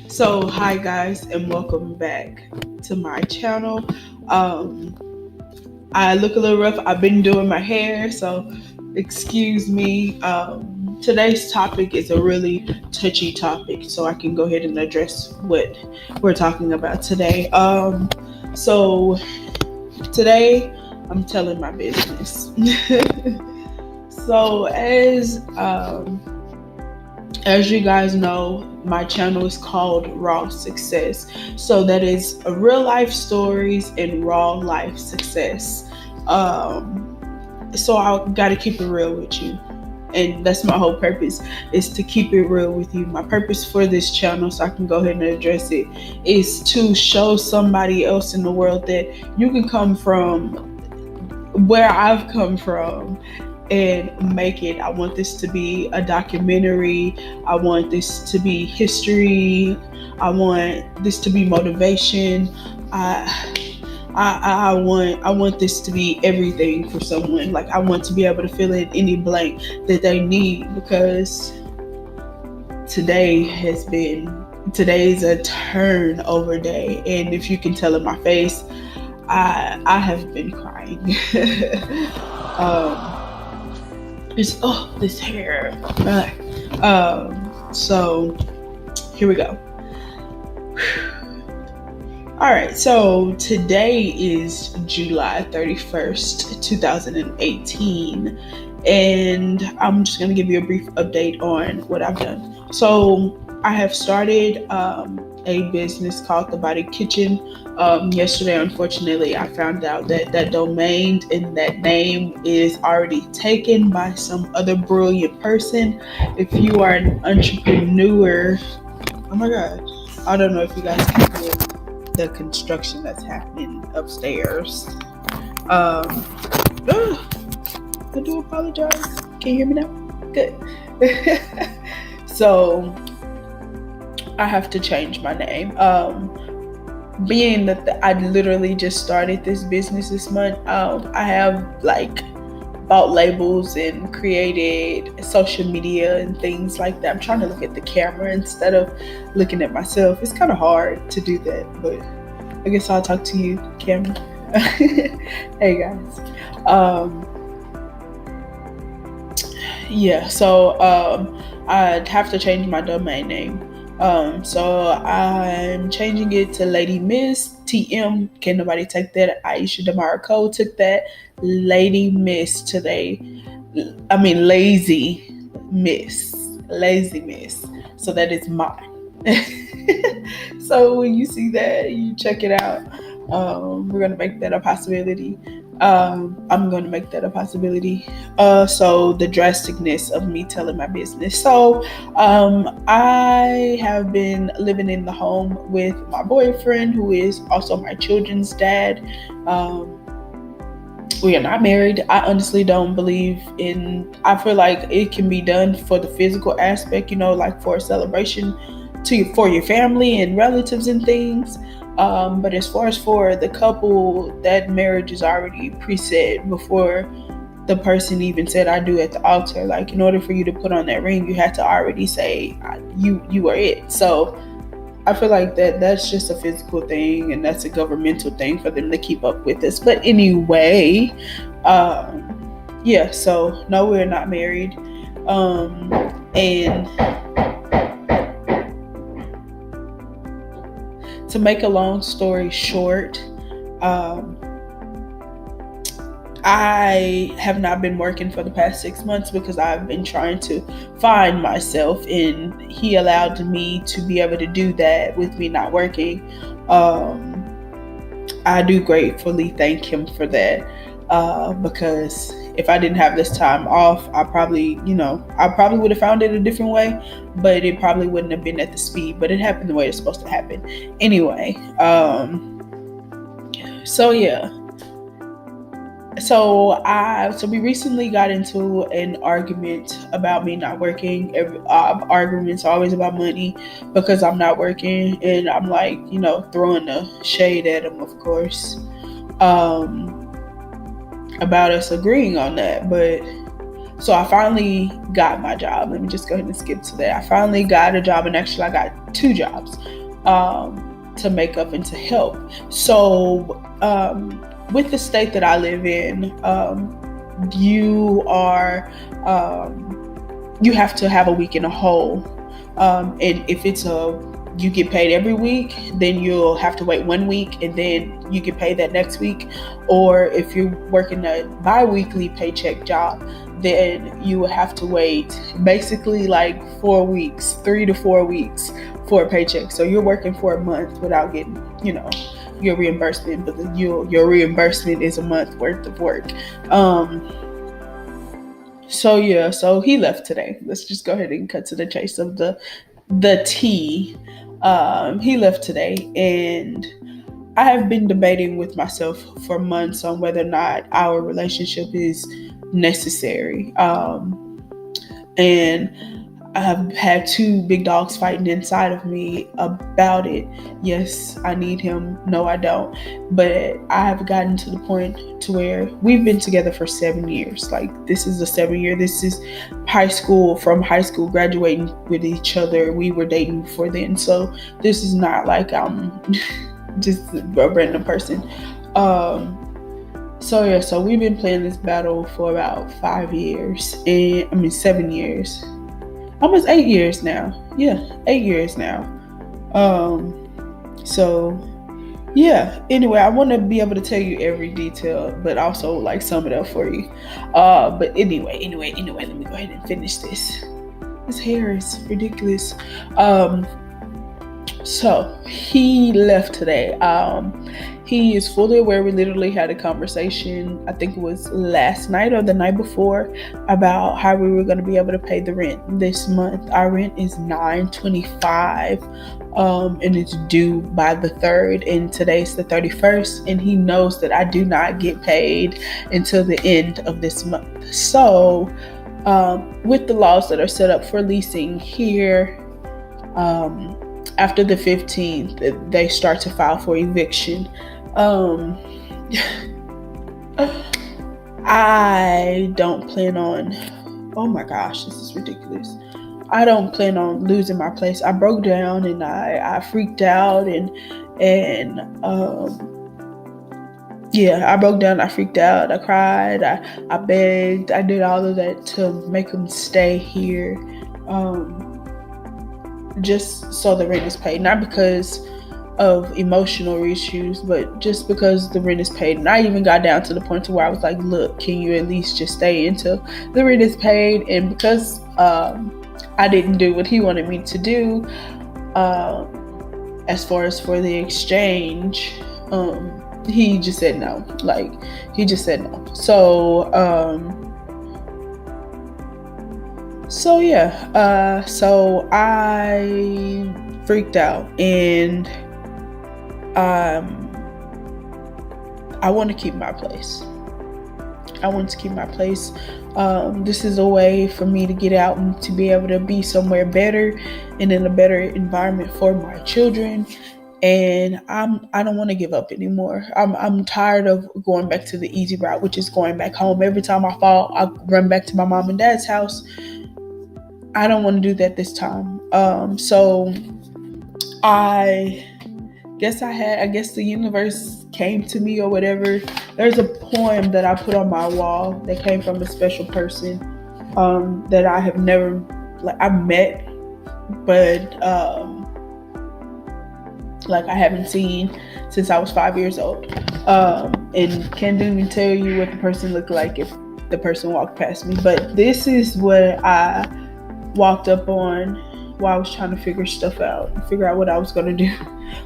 So, hi guys, and welcome back to my channel. Um, I look a little rough. I've been doing my hair, so excuse me. Today's topic is a really touchy topic, so I can go ahead and address what we're talking about today. So today I'm telling my business. So as you guys know, my channel is called Raw Success. So that is a real life stories and raw life success. Um, so I got to keep it real with you. And that's my whole purpose, is to keep it real with you. My purpose for this channel, so I can go ahead and address it, is to show somebody else in the world that you can come from where I've come from and make it. I want this to be a documentary. I want this to be history. I want this to be motivation. I want this to be everything for someone. Like, I want to be able to fill in any blank that they need, because today's a turnover day, and if you can tell in my face, I have been crying. um, it's this hair. So here we go. All right, so today is July 31st, 2018, and I'm just going to give you a brief update on what I've done. So I have started a business called The Body Kitchen. Yesterday, unfortunately, I found out that that domain and that name is already taken by some other brilliant person. If you are an entrepreneur, oh my God, I don't know if you guys can hear the construction that's happening upstairs. I do apologize. Can you hear me now? Good. So I have to change my name. Being that I literally just started this business this month, I have bought labels and created social media and things like that. I'm trying to look at the camera instead of looking at myself. It's kind of hard to do that, but I guess I'll talk to you, camera. Hey guys. So I'd have to change my domain name. So I'm changing it to Lady Miss TM. Can nobody take that? Aisha Damara Cole took that. Lady Miss today. Lazy Miss. Lazy Miss. So that is mine. So when you see that, you check it out. We're going to make that a possibility. I'm going to make that a possibility. So the drasticness of me telling my business. So I have been living in the home with my boyfriend, who is also my children's dad. We are not married. I honestly don't believe I feel like it can be done for the physical aspect, like for a celebration for your family and relatives and things. But as far as for the couple, that marriage is already preset before the person even said I do at the altar. Like, in order for you to put on that ring, you have to already say you are it. So I feel like that's just a physical thing, and that's a governmental thing for them to keep up with us. But anyway, so no, we're not married. And to make a long story short, I have not been working for the past 6 months because I've been trying to find myself, and he allowed me to be able to do that with me not working. I do gratefully thank him for that, because if I didn't have this time off, I probably would have found it a different way, but it probably wouldn't have been at the speed, but it happened the way it's supposed to happen. Anyway, So we recently got into an argument about me not working. Arguments are always about money because I'm not working, and I'm throwing the shade at him, of course, about us agreeing on that. But So I finally got my job. Let me just go ahead and skip to that. I finally got a job, and actually I got 2 jobs to make up and to help. So with the state that I live in, you are you have to have a week in a hole, and if it's you get paid every week, then you'll have to wait 1 week and then you get paid that next week. Or if you're working a bi-weekly paycheck job, then you will have to wait basically like 4 weeks, 3 to 4 weeks for a paycheck. So you're working for a month without getting, your reimbursement, but your reimbursement is a month worth of work. So he left today. Let's just go ahead and cut to the chase of the tea. He left today, and I have been debating with myself for months on whether or not our relationship is necessary. And I have had 2 big dogs fighting inside of me about it. Yes, I need him. No, I don't. But I have gotten to the point to where we've been together for 7 years. Like, this is the 7th year. This is from high school, graduating with each other. We were dating before then. So this is not like I'm just a random person. So we've been playing this battle for about 7 years. Almost 8 years now. Yeah, 8 years now. Anyway, I want to be able to tell you every detail, but also like sum it up for you. But anyway, let me go ahead and finish this. This hair is ridiculous. So he left today. He is fully aware. We literally had a conversation, I think it was last night or the night before, about how we were going to be able to pay the rent this month. Our rent is $9.25, and it's due by the 3rd, and today's the 31st, and he knows that I do not get paid until the end of this month. So with the laws that are set up for leasing here, after the 15th, they start to file for eviction. I don't plan on, oh my gosh, this is ridiculous. I don't plan on losing my place. I broke down and I freaked out I broke down, I freaked out, I cried, I begged, I did all of that to make him stay here. Just so the rent is paid, not because of emotional issues, but just because the rent is paid. And I even got down to the point to where I was like, look, can you at least just stay until the rent is paid? And because I didn't do what he wanted me to do, as far as for the exchange, he just said no. So so I freaked out, and I want to keep my place. This is a way for me to get out and to be able to be somewhere better and in a better environment for my children. And I don't want to give up anymore. I'm tired of going back to the easy route, which is going back home. Every time I fall, I run back to my mom and dad's house. I don't want to do that this time. So I guess the universe came to me or whatever. There's a poem that I put on my wall that came from a special person that I have never, I've met, but I haven't seen since I was 5 years old. And can't even tell you what the person looked like if the person walked past me. But this is what I walked up on while I was trying to figure out what I was going to do.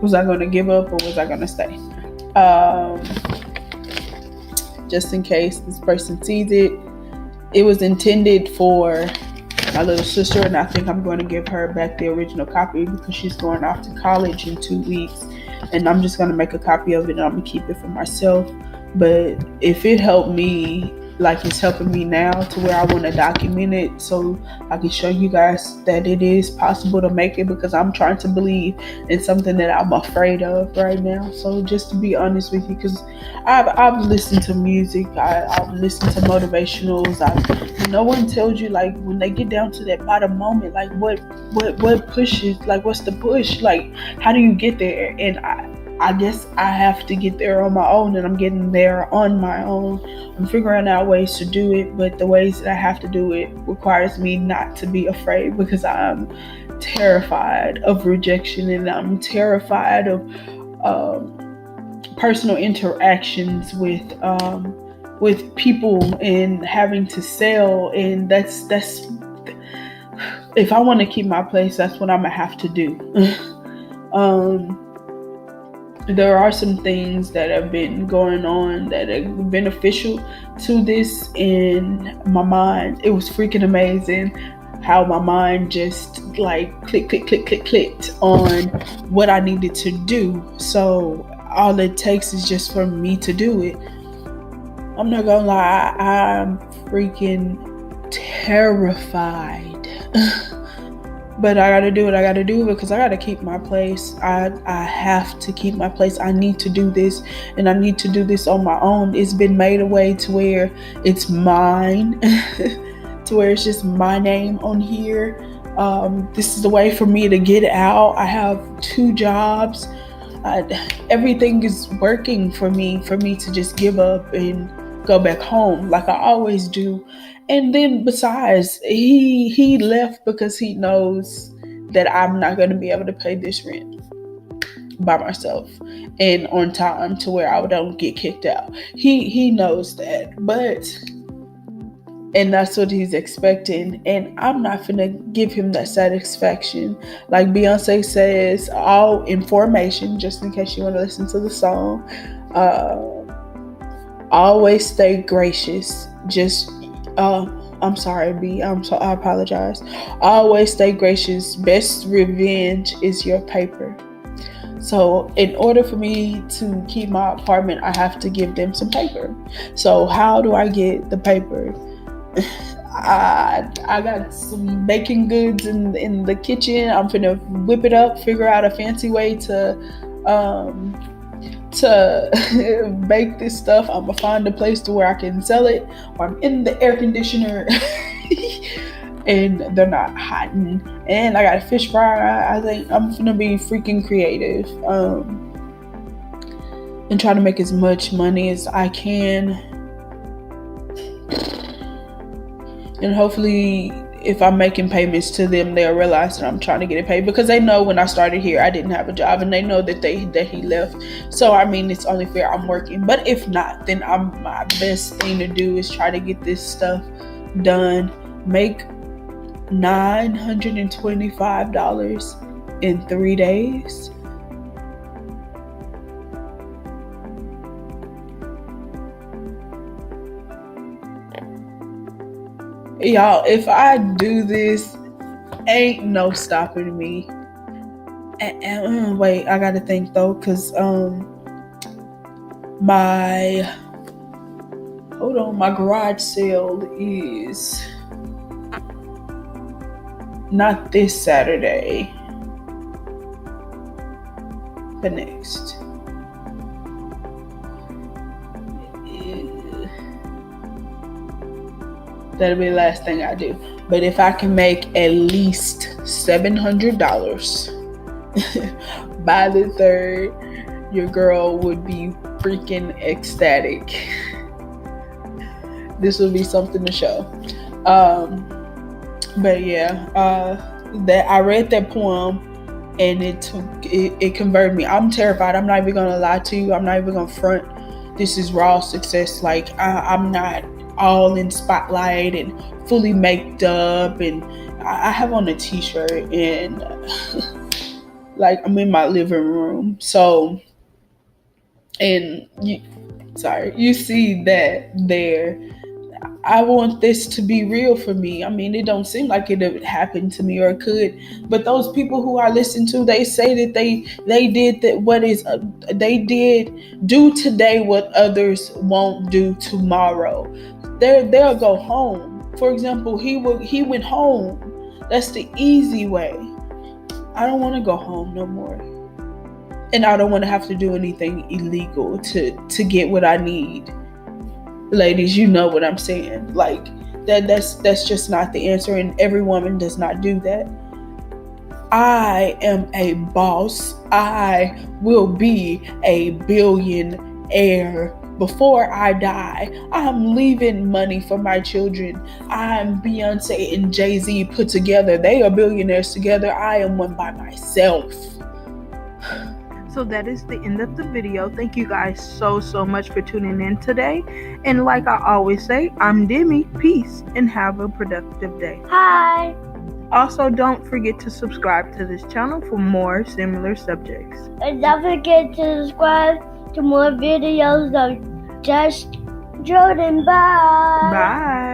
Was I going to give up or was I going to stay? Just in case this person sees it, it was intended for my little sister, and I think I'm going to give her back the original copy because she's going off to college in 2 weeks, and I'm just going to make a copy of it and I'm going to keep it for myself. But if it helped me like it's helping me now to where I want to document it so I can show you guys that it is possible to make it, because I'm trying to believe in something that I'm afraid of right now. So just to be honest with you, because I've listened to music, I've listened to motivationals. No one tells you, like, when they get down to that bottom moment, like what pushes, like what's the push, like how do you get there? And I guess I have to get there on my own, and I'm getting there on my own. I'm figuring out ways to do it, but the ways that I have to do it requires me not to be afraid, because I'm terrified of rejection, and I'm terrified of personal interactions with people and having to sell. And that's if I want to keep my place, that's what I'm gonna have to do. There are some things that have been going on that are beneficial to this in my mind. It was freaking amazing how my mind just like clicked on what I needed to do. So all it takes is just for me to do it. I'm not gonna lie, I'm freaking terrified. But I gotta do what I gotta do, because I gotta keep my place. I have to keep my place. I need to do this, and I need to do this on my own. It's been made a way to where it's mine, to where it's just my name on here. This is the way for me to get out. I have 2 jobs. Everything is working for me to just give up and go back home like I always do. And then besides, he left because he knows that I'm not going to be able to pay this rent by myself and on time to where I don't get kicked out. He knows that, and that's what he's expecting, and I'm not gonna give him that satisfaction. Like Beyonce says, all information, just in case you want to listen to the song, always stay gracious. I'm sorry, B. I apologize. Always stay gracious. Best revenge is your paper. So in order for me to keep my apartment, I have to give them some paper. So how do I get the paper? I got some baking goods in the kitchen. I'm finna whip it up, figure out a fancy way to bake this stuff. I'm gonna find a place to where I can sell it, or I'm in the air conditioner and they're not hotting. And I got a fish fryer. I think I'm gonna be freaking creative and try to make as much money as I can. And hopefully, if I'm making payments to them, they'll realize that I'm trying to get it paid, because they know when I started here, I didn't have a job, and they know that he left. So I mean, it's only fair I'm working. But if not, then my best thing to do is try to get this stuff done. Make $925 in 3 days. Y'all, if I do this, ain't no stopping me. Wait, I gotta think though, cause my garage sale is not this Saturday, the next. That'll be the last thing I do. But if I can make at least $700 by the 3rd, your girl would be freaking ecstatic. This will be something to show. But yeah, that I read that poem, and it converted me. I'm terrified. I'm not even gonna lie to you. I'm not even gonna front. This is raw success. Like I'm not all in spotlight and fully maked up, and I have on a t-shirt, and like I'm in my living room. So, and you see that there. I want this to be real for me. I mean, it don't seem like it would happen to me, or it could, but those people who I listen to, they say that they did that. They did do today what others won't do tomorrow. they'll go home. For example, he went home. That's the easy way. I don't want to go home no more. And I don't want to have to do anything illegal to get what I need. Ladies, you know what I'm saying. Like that's just not the answer, and every woman does not do that. I am a boss. I will be a billionaire before I die. I'm leaving money for my children. I'm Beyonce and Jay-Z put together. They are billionaires together. I am one by myself. So that is the end of the video. Thank you guys so much for tuning in today. And like I always say, I'm Demi. Peace and have a productive day. Hi. Also, don't forget to subscribe to this channel for more similar subjects. And don't forget to subscribe to more videos of Just Jordan. Bye. Bye.